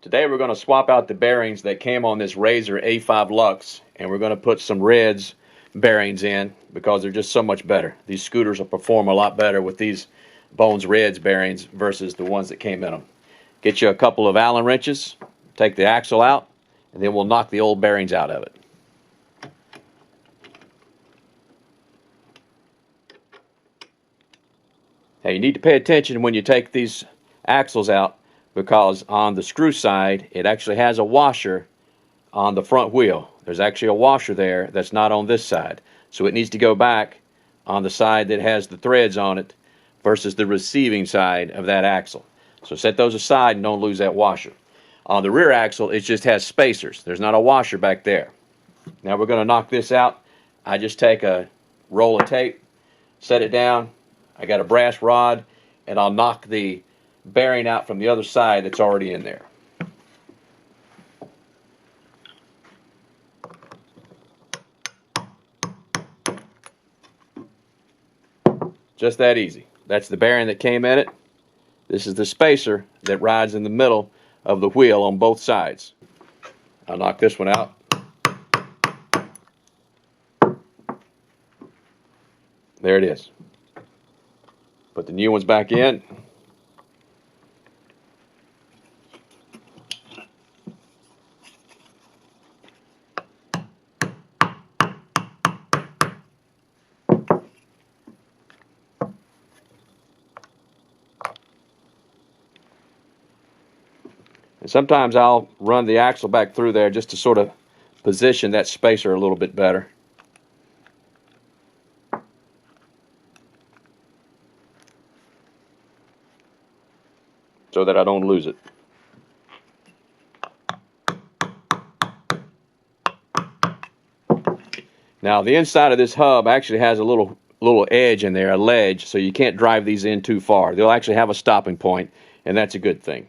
Today we're going to swap out the bearings that came on this Razor A5 Lux, and we're going to put some Reds bearings in because they're just so much better. These scooters will perform a lot better with these Bones Reds bearings versus the ones that came in them. Get you a couple of Allen wrenches, take the axle out, and then we'll knock the old bearings out of it. Now you need to pay attention when you take these axles out, because on the screw side it actually has a washer on the front wheel. There's actually a washer there that's not on this side, so it needs to go back on the side that has the threads on it versus the receiving side of that axle. So set those aside and don't lose that washer. On the rear axle it just has spacers. There's not a washer back there. Now we're going to knock this out. I just take a roll of tape, set it down. I got a brass rod, and I'll knock the bearing out from the other side that's already in there. Just that easy. That's the bearing that came in it. This is the spacer that rides in the middle of the wheel on both sides. I'll knock this one out. There it is. Put the new ones back in. And sometimes I'll run the axle back through there just to sort of position that spacer a little bit better. So that I don't lose it. Now the inside of this hub actually has a little edge in there, a ledge, so you can't drive these in too far. They'll actually have a stopping point, and that's a good thing.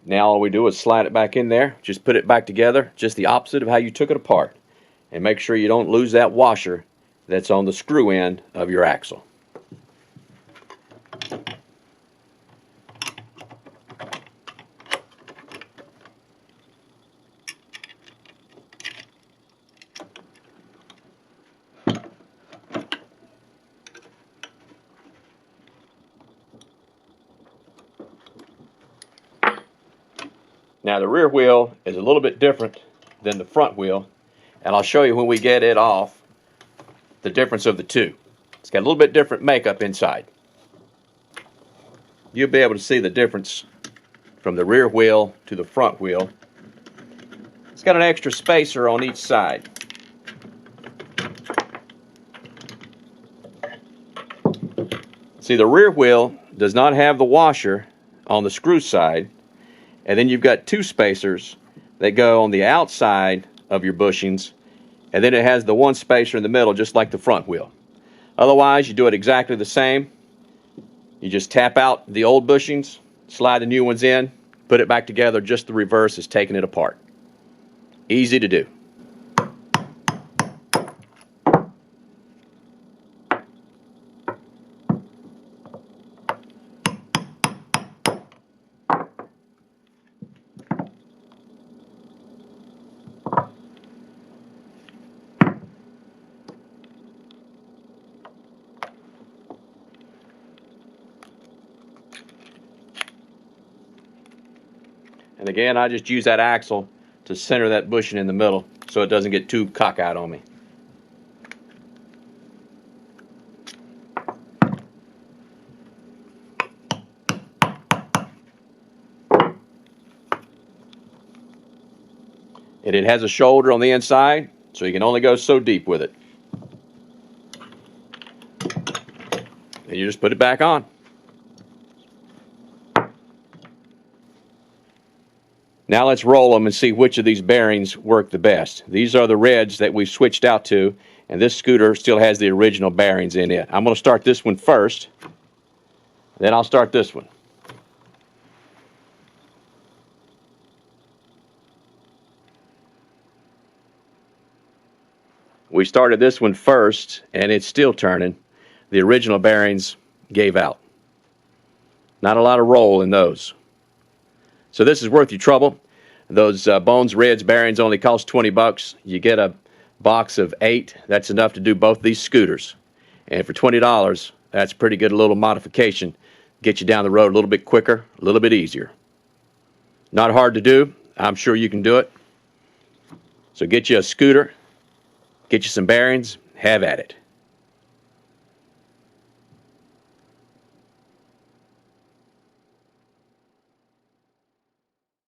Now all we do is slide it back in there, just put it back together, just the opposite of how you took it apart. And make sure you don't lose that washer that's on the screw end of your axle. Now the rear wheel is a little bit different than the front wheel, and I'll show you when we get it off the difference of the two. It's got a little bit different makeup inside. You'll be able to see the difference from the rear wheel to the front wheel. It's got an extra spacer on each side. See, the rear wheel does not have the washer on the screw side. And then you've got two spacers that go on the outside of your bushings, and then it has the one spacer in the middle, just like the front wheel. Otherwise, you do it exactly the same. You just tap out the old bushings, slide the new ones in, put it back together, just the reverse is taking it apart. Easy to do. And again, I just use that axle to center that bushing in the middle so it doesn't get too cockeyed on me. And it has a shoulder on the inside, so you can only go so deep with it. And you just put it back on. Now let's roll them and see which of these bearings work the best. These are the Reds that we've switched out to, and this scooter still has the original bearings in it. I'm going to start this one first, then I'll start this one. We started this one first, and it's still turning. The original bearings gave out. Not a lot of roll in those. So this is worth your trouble. Those bones, reds, bearings only cost 20 bucks. You get a box of 8. That's enough to do both these scooters. And for $20, that's a pretty good little modification. Get you down the road a little bit quicker, a little bit easier. Not hard to do. I'm sure you can do it. So get you a scooter, get you some bearings, have at it.